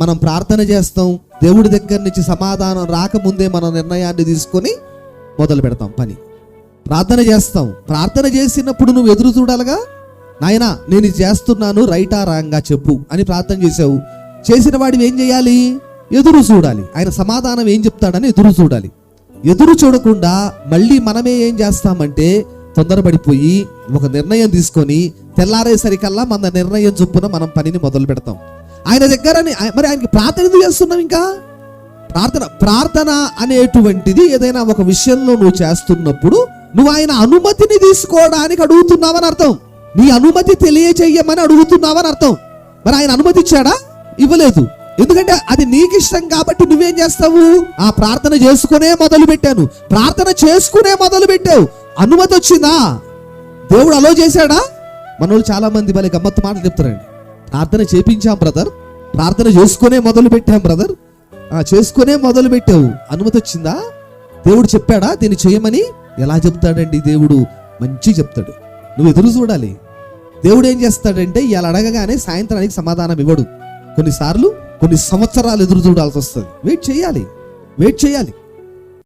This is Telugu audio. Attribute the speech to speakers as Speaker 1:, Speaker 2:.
Speaker 1: మనం ప్రార్థన చేస్తాం, దేవుడి దగ్గర నుంచి సమాధానం రాకముందే మన నిర్ణయాన్ని తీసుకొని మొదలు పెడతాం పని. ప్రార్థన చేస్తాం, ప్రార్థన చేసినప్పుడు నువ్వు ఎదురు చూడాలిగా. నాయనా నేను ఇది చేస్తున్నాను, రైటా రాంగా చెప్పు అని ప్రార్థన చేసావు. చేసిన వాడివి ఏం చేయాలి? ఎదురు చూడాలి. ఆయన సమాధానం ఏం చెప్తాడని ఎదురు చూడాలి. ఎదురు చూడకుండా మళ్ళీ మనమే ఏం చేస్తామంటే తొందరపడిపోయి ఒక నిర్ణయం తీసుకొని తెల్లారేసరికల్లా మన నిర్ణయం చొప్పున మనం పనిని మొదలు పెడతాం. ఆయన దగ్గర మరి ఆయనకి ప్రార్థన ఎందుకు చేస్తున్నాం? ఇంకా ప్రార్థన అనేటువంటిది ఏదైనా ఒక విషయంలో నువ్వు చేస్తున్నప్పుడు నువ్వు ఆయన అనుమతిని తీసుకోవడానికి అడుగుతున్నావని అర్థం. నీ అనుమతి తెలియచేయమని అడుగుతున్నావని అర్థం. మరి ఆయన అనుమతి ఇచ్చాడా? ఇవ్వలేదు. ఎందుకంటే అది నీకు ఇష్టం కాబట్టి నువ్వేం చేస్తావు? ఆ ప్రార్థన చేసుకునే మొదలు పెట్టాను, ప్రార్థన చేసుకునే మొదలు పెట్టావు. అనుమతి వచ్చిందా? దేవుడు అలో చేశాడా? మనోళ్ళు చాలా మంది భలే గమ్మత్తు మాటలు చెప్తారండి. ప్రార్థన చేపించాం బ్రదర్, ప్రార్థన చేసుకునే మొదలు పెట్టాం బ్రదర్. చేసుకునే మొదలు పెట్టావు, అనుమతి వచ్చిందా? దేవుడు చెప్పాడా దీన్ని చేయమని? ఎలా చెప్తాడండి దేవుడు? మంచి చెప్తాడు. నువ్వు ఎదురు చూడాలి. దేవుడు ఏం చేస్తాడంటే ఇలా అడగగానే సాయంత్రానికి సమాధానం ఇవ్వడు. కొన్నిసార్లు కొన్ని సంవత్సరాలు ఎదురు చూడాల్సి వస్తుంది. వెయిట్ చేయాలి.